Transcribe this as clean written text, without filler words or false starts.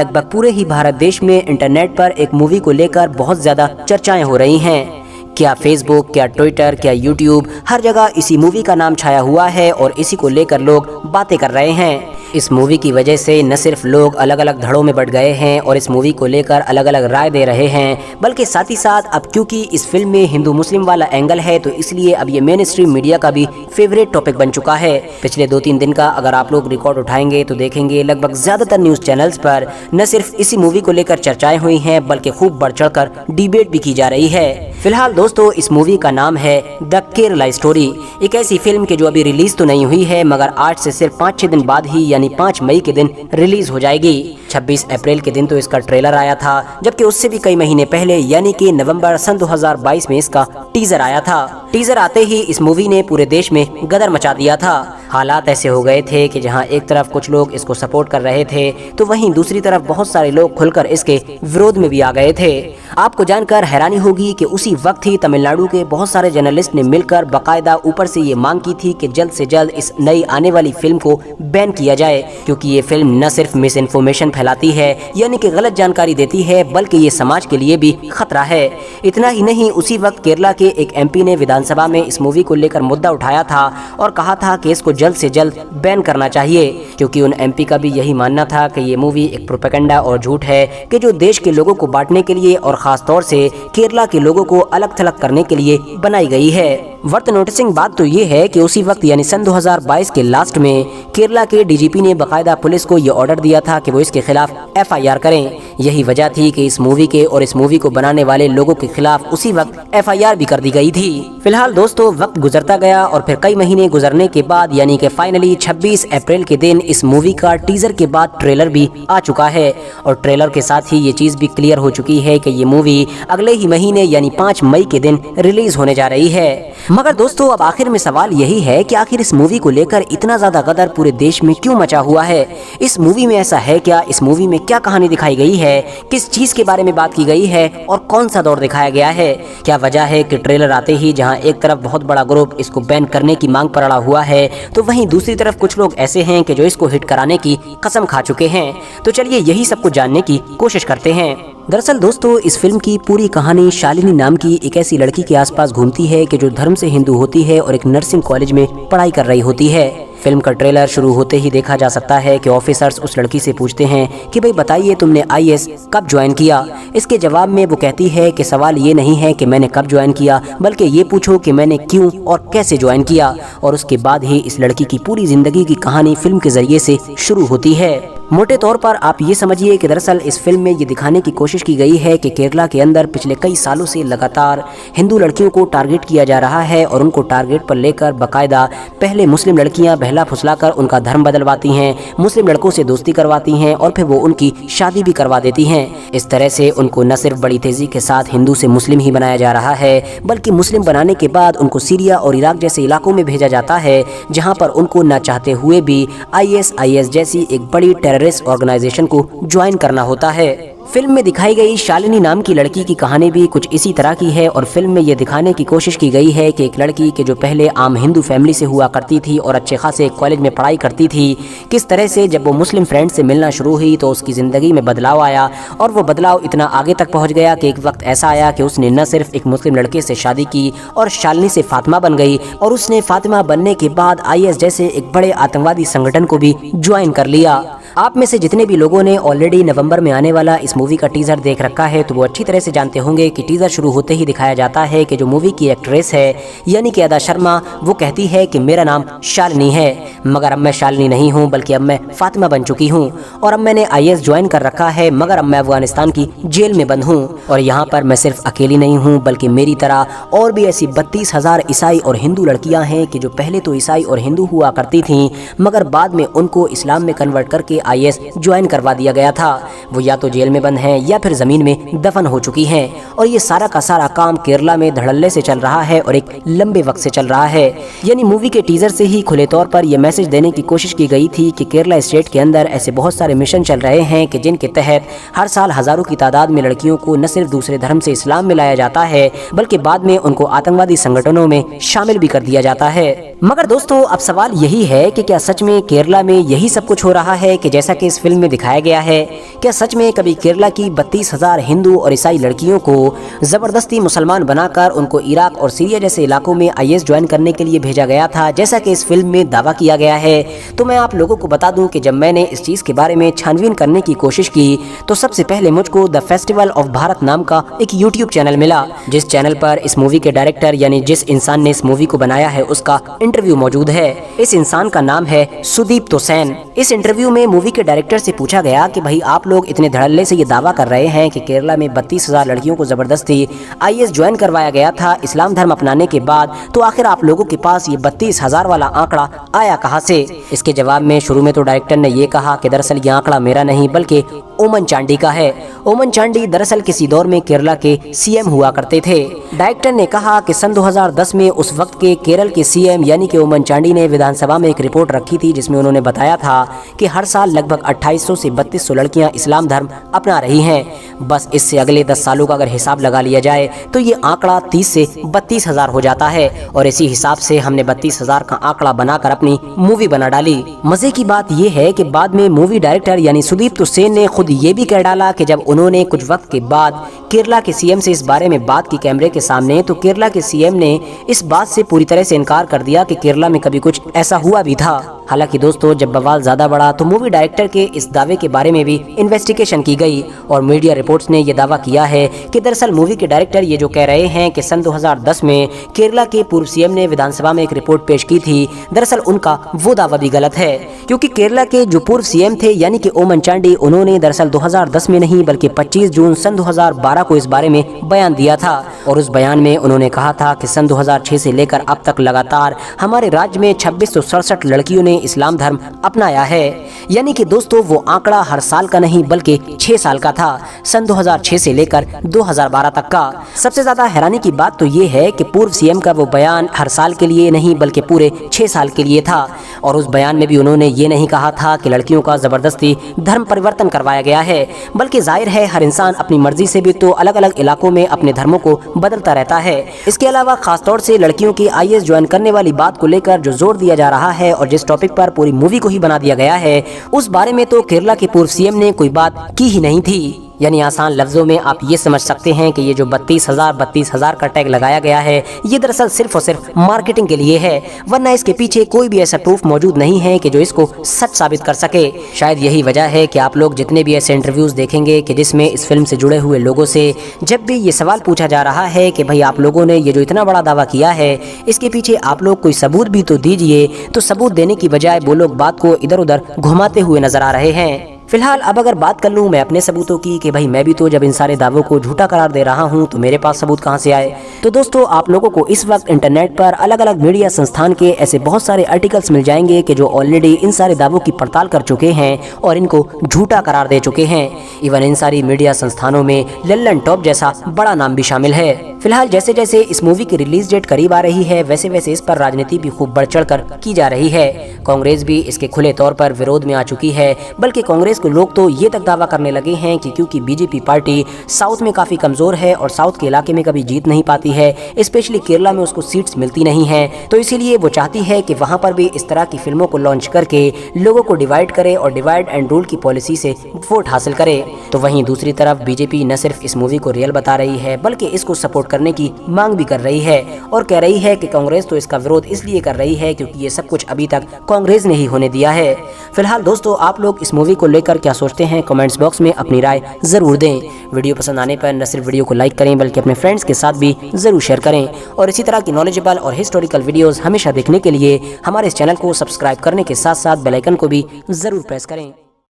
लगभग पूरे ही भारत देश में इंटरनेट पर एक मूवी को लेकर बहुत ज़्यादा चर्चाएं हो रही हैं। क्या फेसबुक, क्या ट्विटर, क्या यूट्यूब, हर जगह इसी मूवी का नाम छाया हुआ है और इसी को लेकर लोग बातें कर रहे हैं। इस मूवी की वजह से न सिर्फ लोग अलग अलग धड़ों में बढ़ गए हैं और इस मूवी को लेकर अलग अलग राय दे रहे हैं, बल्कि साथ ही साथ अब क्योंकि इस फिल्म में हिंदू मुस्लिम वाला एंगल है तो इसलिए अब ये मेन स्ट्रीम मीडिया का भी फेवरेट टॉपिक बन चुका है। पिछले 2-3 दिन का अगर आप लोग रिकॉर्ड उठाएंगे तो देखेंगे लगभग ज़्यादातर न्यूज़ चैनल्स पर न सिर्फ इसी मूवी को लेकर चर्चाएं हुई हैं बल्कि खूब बढ़ चढ़ कर डिबेट भी की जा रही है। फिलहाल दोस्तों, इस मूवी का नाम है द केरला स्टोरी। एक ऐसी फिल्म की जो अभी रिलीज तो नहीं हुई है मगर आज से सिर्फ 5-6 दिन बाद ही यानी 5 मई के दिन रिलीज हो जाएगी। 26 अप्रैल के दिन तो इसका ट्रेलर आया था, जबकि उससे भी कई महीने पहले यानी कि नवंबर सन 2022 में इसका टीजर आया था। टीजर आते ही इस मूवी ने पूरे देश में गदर मचा दिया था। हालात ऐसे हो गए थे कि जहां एक तरफ कुछ लोग इसको सपोर्ट कर रहे थे तो वहीं दूसरी तरफ बहुत सारे लोग खुलकर इसके विरोध में भी आ गए थे। आपको जानकर हैरानी होगी कि उसी वक्त ही तमिलनाडु के बहुत सारे जर्नलिस्ट ने मिलकर बाकायदा ऊपर से ये मांग की थी कि जल्द से जल्द इस नई आने वाली फिल्म को बैन किया जाए, क्योंकि ये फिल्म न सिर्फ मिस इन्फॉर्मेशन फैलाती है यानी कि गलत जानकारी देती है, बल्कि ये समाज के लिए भी खतरा है। इतना ही नहीं, उसी वक्त केरला के एक एमपी ने विधानसभा में इस मूवी को लेकर मुद्दा उठाया था और कहा था कि इसको जल्द से जल्द बैन करना चाहिए, क्योंकि उन एमपी का भी यही मानना था कि ये मूवी एक प्रोपेगेंडा और झूठ है कि जो देश के लोगों को बांटने के लिए और खास तौर से केरला के लोगों को अलग थलग करने के लिए बनाई गई है। वर्थ नोटिसिंग बात तो ये है कि उसी वक्त यानी सन 2022 के लास्ट में केरला के डीजीपी ने बाकायदा पुलिस को ये ऑर्डर दिया था कि वो इसके खिलाफ एफआईआर करें। यही वजह थी कि इस मूवी के और इस मूवी को बनाने वाले लोगों के खिलाफ उसी वक्त एफआईआर भी कर दी गई थी। फिलहाल दोस्तों, वक्त गुजरता गया और फिर कई महीने गुजरने के बाद यानी कि फाइनली 26 अप्रैल के दिन इस मूवी का टीजर के बाद ट्रेलर भी आ चुका है और ट्रेलर के साथ ही ये चीज भी क्लियर हो चुकी है कि ये मूवी अगले ही महीने यानी 5 मई के दिन रिलीज होने जा रही है। मगर दोस्तों, अब आखिर में सवाल यही है कि आखिर इस मूवी को लेकर इतना ज्यादा गदर पूरे देश में क्यों मचा हुआ है? इस मूवी में ऐसा है क्या? इस मूवी में क्या कहानी दिखाई गई है? किस चीज के बारे में बात की गई है और कौन सा दौर दिखाया गया है? क्या वजह है कि ट्रेलर आते ही जहां एक तरफ बहुत बड़ा ग्रुप इसको बैन करने की मांग पर अड़ा हुआ है तो वहीं दूसरी तरफ कुछ लोग ऐसे हैं कि जो इसको हिट कराने की कसम खा चुके हैं। तो चलिए यही सब कुछ जानने की कोशिश करते हैं। दरअसल दोस्तों, इस फिल्म की पूरी कहानी शालिनी नाम की एक ऐसी लड़की के आसपास घूमती है कि जो धर्म से हिंदू होती है और एक नर्सिंग कॉलेज में पढ़ाई कर रही होती है। फिल्म का ट्रेलर शुरू होते ही देखा जा सकता है कि ऑफिसर्स उस लड़की से पूछते हैं कि भाई बताइए तुमने आईएएस कब ज्वाइन किया। इसके जवाब में वो कहती है कि सवाल ये नहीं है कि मैंने कब ज्वाइन किया, बल्कि ये पूछो कि मैंने क्यों और कैसे ज्वाइन किया। और उसके बाद ही इस लड़की की पूरी जिंदगी की कहानी फिल्म के जरिए से शुरू होती है। मोटे तौर पर आप ये समझिए कि दरअसल इस फिल्म में ये दिखाने की कोशिश की गई है कि केरला के अंदर पिछले कई सालों से लगातार हिंदू लड़कियों को टारगेट किया जा रहा है और उनको टारगेट पर लेकर बाकायदा पहले मुस्लिम लड़कियां बहला फुसलाकर उनका धर्म बदलवाती हैं, मुस्लिम लड़कों से दोस्ती करवाती हैं और फिर वो उनकी शादी भी करवा देती हैं। इस तरह से उनको न सिर्फ बड़ी तेजी के साथ हिंदू से मुस्लिम ही बनाया जा रहा है, बल्कि मुस्लिम बनाने के बाद उनको सीरिया और इराक जैसे इलाकों में भेजा जाता है जहाँ पर उनको न चाहते हुए भी ISIS जैसी एक बड़ी टेररिस्ट ऑर्गेनाइजेशन को ज्वाइन करना होता है। फिल्म में दिखाई गई शालिनी नाम की लड़की की कहानी भी कुछ इसी तरह की है और फिल्म में ये दिखाने की कोशिश की गई है कि एक लड़की के जो पहले आम हिंदू फैमिली से हुआ करती थी और अच्छे खासे कॉलेज में पढ़ाई करती थी, किस तरह से जब वो मुस्लिम फ्रेंड से मिलना शुरू हुई तो उसकी ज़िंदगी में बदलाव आया और वो बदलाव इतना आगे तक पहुँच गया कि एक वक्त ऐसा आया कि उसने न सिर्फ एक मुस्लिम लड़के से शादी की और शालिनी से फातिमा बन गई और उसने फातिमा बनने के बाद IS जैसे एक बड़े आतंकवादी संगठन को भी ज्वाइन कर लिया। आप में से जितने भी लोगों ने ऑलरेडी नवंबर में आने वाला इस मूवी का टीजर देख रखा है तो वो अच्छी तरह से जानते होंगे कि टीजर शुरू होते ही दिखाया जाता है कि जो मूवी की एक्ट्रेस है यानी कि अदा शर्मा, वो कहती है कि मेरा नाम शालिनी है, मगर अब मैं शालिनी नहीं हूँ बल्कि अब मैं फातिमा बन चुकी हूँ और अब मैंने IS ज्वाइन कर रखा है, मगर अब मैं अफगानिस्तान की जेल में बंद हूँ और यहाँ पर मैं सिर्फ अकेली नहीं हूँ बल्कि मेरी तरह और भी ऐसी 32,000 ईसाई और हिंदू लड़कियाँ हैं कि जो पहले तो ईसाई और हिंदू हुआ करती थीं मगर बाद में उनको इस्लाम में कन्वर्ट करके IS ज्वाइन करवा दिया गया था। वो या तो जेल में बंद हैं या फिर ज़मीन में दफन हो चुकी हैं और ये सारा का सारा काम केरला में धड़ल्ले से चल रहा है और एक लंबे वक्त से चल रहा है। यानी मूवी के टीजर से ही खुले तौर पर यह मैसेज देने की कोशिश की गई थी कि केरला स्टेट के अंदर ऐसे बहुत सारे मिशन चल रहे हैं कि जिनके तहत हर साल हज़ारों की तादाद में लड़कियों को न सिर्फ दूसरे धर्म से इस्लाम में लाया जाता है बल्कि बाद में उनको आतंकवादी संगठनों में शामिल भी कर दिया जाता है। मगर दोस्तों अब सवाल यही है कि क्या सच में केरला में यही सब कुछ हो रहा है कि कि जैसा कि इस फिल्म में दिखाया गया है, क्या सच में कभी केरला की 32,000 हिंदू और ईसाई लड़कियों को ज़बरदस्ती मुसलमान बनाकर उनको इराक और सीरिया जैसे इलाकों में IS ज्वाइन करने के लिए भेजा गया था, जैसा कि इस फिल्म में दावा किया गया है? तो मैं आप लोगों को बता दूं कि जब मैंने इस चीज़ के बारे में छानबीन करने की कोशिश की तो सबसे पहले मुझको द फेस्टिवल ऑफ भारत नाम का एक यूट्यूब चैनल मिला, जिस चैनल पर इस मूवी के डायरेक्टर यानी जिस इंसान ने इस मूवी को बनाया है उसका इंटरव्यू मौजूद है। इस इंसान का नाम है सुदीप्त सेन। इस इंटरव्यू में मूवी के डायरेक्टर से पूछा गया कि भाई आप लोग इतने धड़ल्ले से ये दावा कर रहे हैं कि केरला में 32,000 लड़कियों को जबरदस्ती IS ज्वाइन करवाया गया था इस्लाम धर्म अपनाने के बाद, तो आखिर आप लोगों के पास ये 32,000 वाला आंकड़ा आया कहां से? इसके जवाब में शुरू में तो डायरेक्टर ने ये कहा कि दरअसल ये आंकड़ा मेरा नहीं बल्कि ओमन चांडी का है। ओमन चांडी दरअसल किसी दौर में केरला के CM हुआ करते थे। डायरेक्टर ने कहा कि सन 2010 में उस वक्त के केरल के CM यानी कि ओमन चांडी ने विधानसभा में एक रिपोर्ट रखी थी जिसमें उन्होंने बताया था कि हर साल लगभग 2800 से 3200 लड़कियां इस्लाम धर्म अपना रही हैं। बस इससे अगले 10 सालों का अगर हिसाब लगा लिया जाए तो ये आंकड़ा 30 से 32,000 हो जाता है और इसी हिसाब से हमने 32,000 का आंकड़ा बनाकर अपनी मूवी बना डाली। मजे की बात यह है कि बाद में मूवी डायरेक्टर यानी सुदीप्त सेन ने खुद ये भी कह डाला कि जब उन्होंने कुछ वक्त के बाद केरला के CM से इस बारे में बात की कैमरे के सामने, तो केरला के CM ने इस बात से पूरी तरह से इनकार कर दिया कि केरला में कभी कुछ ऐसा हुआ भी था। हालांकि दोस्तों जब बवाल ज्यादा बढ़ा तो मूवी डायरेक्टर के इस दावे के बारे में भी इन्वेस्टिगेशन की गई और मीडिया रिपोर्ट्स ने यह दावा किया है कि दरअसल मूवी के डायरेक्टर ये जो कह रहे हैं कि सन 2010 में केरला के पूर्व CM ने विधानसभा में एक रिपोर्ट पेश की थी, दरअसल उनका वो दावा भी गलत है, क्योंकि केरला के जो पूर्व CM थे यानी कि ओमन चांडी, उन्होंने दरअसल 2010 में नहीं बल्कि 25 जून सन 2012 को इस बारे में बयान दिया था और उस बयान में उन्होंने कहा था कि सन 2006 से लेकर अब तक लगातार हमारे राज्य में 2667 लड़कियों ने इस्लाम धर्म अपनाया है। यानी कि दोस्तों वो आंकड़ा हर साल का नहीं बल्कि 6 साल का था, सन 2006 से लेकर 2012 तक का। सबसे ज्यादा हैरानी की बात तो ये है कि पूर्व CM का वो बयान हर साल के लिए नहीं बल्कि पूरे 6 साल के लिए था और उस बयान में भी उन्होंने ये नहीं कहा था कि लड़कियों का जबरदस्ती धर्म परिवर्तन करवाया गया है, बल्कि जाहिर है हर इंसान अपनी मर्जी से भी तो अलग अलग इलाकों में अपने धर्मों को बदलता रहता है। इसके अलावा खासतौर से लड़कियों की IS ज्वाइन करने वाली बात को लेकर जो जोर दिया जा रहा है और जिस टॉपिक पर पूरी मूवी को ही बना दिया गया है, उस बारे में तो केरला के पूर्व CM ने कोई बात की ही नहीं थी। यानी आसान लफ्जों में आप ये समझ सकते हैं कि ये जो 32,000 का टैग लगाया गया है ये दरअसल सिर्फ और सिर्फ मार्केटिंग के लिए है, वरना इसके पीछे कोई भी ऐसा प्रूफ मौजूद नहीं है कि जो इसको सच साबित कर सके। शायद यही वजह है कि आप लोग जितने भी ऐसे इंटरव्यूज देखेंगे कि जिसमें इस फिल्म से जुड़े हुए लोगों से जब भी ये सवाल पूछा जा रहा है कि भाई आप लोगों ने ये जो इतना बड़ा दावा किया है इसके पीछे आप लोग कोई सबूत भी तो दीजिए, तो सबूत देने की बजाय वो लोग बात को इधर उधर घुमाते हुए नजर आ रहे हैं। फिलहाल अब अगर बात कर लूँ मैं अपने सबूतों की कि भाई मैं भी तो जब इन सारे दावों को झूठा करार दे रहा हूँ तो मेरे पास सबूत कहाँ से आए, तो दोस्तों आप लोगों को इस वक्त इंटरनेट पर अलग अलग मीडिया संस्थान के ऐसे बहुत सारे आर्टिकल्स मिल जाएंगे कि जो ऑलरेडी इन सारे दावों की पड़ताल कर चुके हैं और इनको झूठा करार दे चुके हैं। इवन इन सारी मीडिया संस्थानों में लल्लन टॉप जैसा बड़ा नाम भी शामिल है। फिलहाल जैसे जैसे इस मूवी की रिलीज डेट करीब आ रही है वैसे वैसे इस पर राजनीति भी खूब बढ़ चढ़ कर की जा रही है। कांग्रेस भी इसके खुले तौर पर विरोध में आ चुकी है, बल्कि कांग्रेस के लोग तो ये दावा करने लगे हैं कि क्योंकि बीजेपी पार्टी साउथ में काफी कमजोर है और साउथ के इलाके में कभी जीत नहीं पाती है, स्पेशली केरला में उसको सीट्स मिलती नहीं है, तो इसीलिए वो चाहती है कि वहां पर भी इस तरह की फिल्मों को लॉन्च करके लोगों को डिवाइड करे और डिवाइड एंड रूल की पॉलिसी से वोट हासिल करे। तो वहीं दूसरी तरफ बीजेपी न सिर्फ इस मूवी को रियल बता रही है बल्कि इसको सपोर्ट करने की मांग भी कर रही है और कह रही है कि कांग्रेस तो इसका विरोध इसलिए कर रही है क्योंकि ये सब कुछ अभी तक कांग्रेस ने ही होने दिया है। फिलहाल दोस्तों आप लोग इस मूवी को लेकर क्या सोचते हैं, कमेंट्स बॉक्स में अपनी राय जरूर दें। वीडियो पसंद आने पर न सिर्फ वीडियो को लाइक करें बल्कि अपने फ्रेंड्स के साथ भी जरूर शेयर करें और इसी तरह की नॉलेजेबल और हिस्टोरिकल वीडियोस हमेशा देखने के लिए हमारे इस चैनल को सब्सक्राइब करने के साथ साथ बेल आइकन को भी जरूर प्रेस करें।